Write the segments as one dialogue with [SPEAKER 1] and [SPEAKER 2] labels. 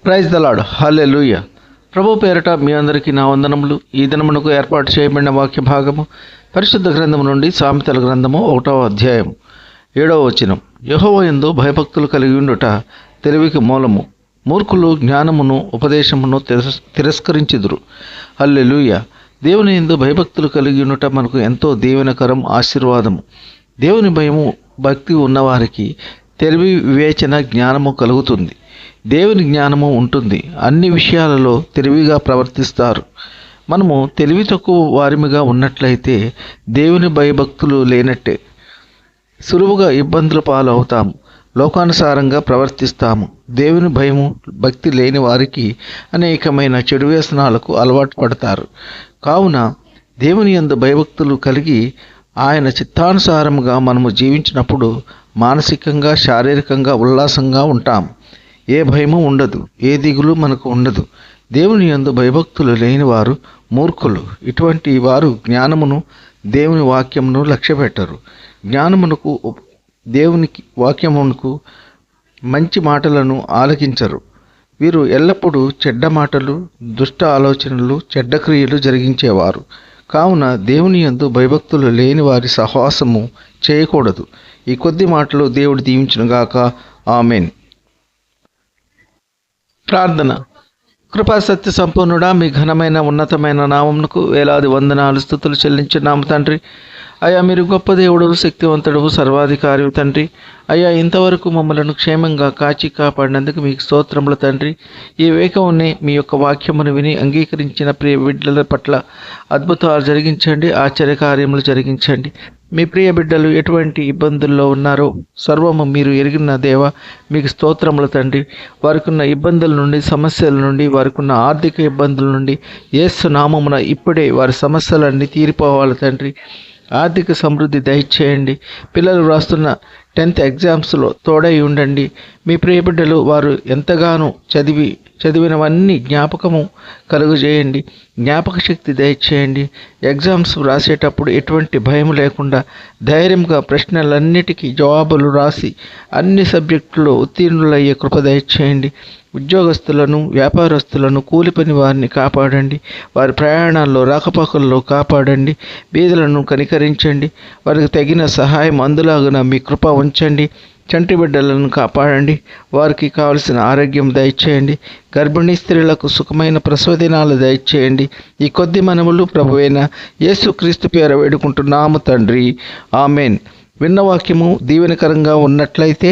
[SPEAKER 1] Praise the lord. Hallelujah. ప్రభు పేరట మీ అందరికీ నా వందనములు. ఈ దినమునకు ఏర్పాటు చేయబడిన వాక్య భాగము పరిశుద్ధ గ్రంథము నుండి సామెతల గ్రంథము 1వ అధ్యాయం 7వ వచనం. యెహోవా యందు భయభక్తులు కలిగి ఉండుట తెలివికి మూలము. మూర్ఖులు జ్ఞానమును ఉపదేశమును తిరస్కరించుదురు. హల్లెలూయా. దేవుని యందు భయభక్తులు కలిగి ఉండుట మనకు ఎంతో దీవెనకరం, ఆశీర్వాదము. దేవుని భయము భక్తి ఉన్నవారికి తెలివి, వివేచన, జ్ఞానము కలుగుతుంది. దేవుని జ్ఞానము ఉంటుంది. అన్ని విషయాలలో తెలివిగా ప్రవర్తిస్తారు. మనము తెలివి తక్కువ వారిమిగా ఉన్నట్లయితే దేవుని భయభక్తులు లేనట్టే. సులువుగా ఇబ్బందుల పాలవుతాము. లోకానుసారంగా ప్రవర్తిస్తాము. దేవుని భయము భక్తి లేని వారికి అనేకమైన చెడు వ్యసనాలకు అలవాటు పడతారు. కావున దేవుని యందు భయభక్తులు కలిగి ఆయన చిత్తానుసారముగా మనము జీవించినప్పుడు మానసికంగా, శారీరకంగా ఉల్లాసంగా ఉంటాము. ఏ భయము ఉండదు, ఏ దిగులు మనకు ఉండదు. దేవుని యందు భయభక్తులు లేని వారు మూర్ఖులు. ఇటువంటి వారు జ్ఞానమును, దేవుని వాక్యమును లక్ష్యపెట్టరు. జ్ఞానమునకు, దేవుని వాక్యమునకు మంచి మాటలను ఆలకించరు. వీరు ఎల్లప్పుడూ చెడ్డ మాటలు, దుష్ట ఆలోచనలు, చెడ్డ క్రియలు జరిగించేవారు. కావున దేవుని యందు భయభక్తులు లేని వారి సహవాసము చేయకూడదు. ఈ కొద్ది మాటలు దేవుడు దీవించునుగాక. ఆమెన్. ప్రార్థన. కృపా సత్య సంపూర్ణుడా, మీ ఘనమైన ఉన్నతమైన నామమునకు వేలాది వందనాలు, స్తుతులు చెల్లించున్నాము తండ్రి. అయ్యా, మీరు గొప్ప దేవుడు, శక్తివంతుడు, సర్వాధికారి తండ్రి. అయ్యా, ఇంతవరకు మమ్మలను క్షేమంగా కాచి కాపాడినందుకు మీకు స్తోత్రములు తండ్రి. ఈ వేగమునే మీ యొక్క వాక్యమును విని అంగీకరించిన ప్రియ బిడ్డల పట్ల అద్భుతాలు జరిగించండి, ఆశ్చర్యకార్యములు జరిగించండి. మీ ప్రియ బిడ్డలు ఎటువంటి ఇబ్బందుల్లో ఉన్నారో సర్వము మీరు ఎరిగిన దేవ, మీకు స్తోత్రములు తండ్రి. వారికి ఉన్న ఇబ్బందుల నుండి, సమస్యల నుండి, వారికి ఉన్న ఆర్థిక ఇబ్బందుల నుండి యేసు నామమున ఇప్పుడే వారి సమస్యలన్నీ తీరిపోవాలి తండ్రి. ఆర్థిక సమృద్ధి దయచేయండి. పిల్లలు రాస్తున్న 10th ఎగ్జామ్స్లో తోడై ఉండండి. మీ ప్రియ బిడ్డలు వారు ఎంతగానో చదివినవన్నీ జ్ఞాపకము కలుగజేయండి. జ్ఞాపక శక్తి దయచేయండి. ఎగ్జామ్స్ రాసేటప్పుడు ఎటువంటి భయం లేకుండా ధైర్యంగా ప్రశ్నలన్నిటికీ జవాబులు రాసి అన్ని సబ్జెక్టుల్లో ఉత్తీర్ణులయ్యే కృప దయచేయండి. ఉద్యోగస్తులను, వ్యాపారస్తులను, కూలి పని వారిని కాపాడండి. వారి ప్రయాణాల్లో, రాకపోకల్లో కాపాడండి. బీదలను కనికరించండి. వారికి తగిన సహాయం అందులాగున మీ కృప ఉంచండి. చంటి బిడ్డలను కాపాడండి. వారికి కావలసిన ఆరోగ్యం దయచేయండి. గర్భిణీ స్త్రీలకు సుఖమైన ప్రసవ దినాలు దయచేయండి. ఈ కొద్ది మనములు ప్రభువైన యేసుక్రీస్తు పేర వేడుకుంటున్నాము తండ్రి. ఆమెన్. విన్న వాక్యము దీవెనకరంగా ఉన్నట్లయితే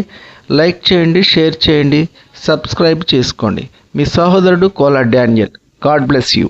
[SPEAKER 1] లైక్ చేయండి, షేర్ చేయండి, సబ్స్క్రైబ్ చేసుకోండి. మీ సహోదరుడు Kola Daniel. God bless you.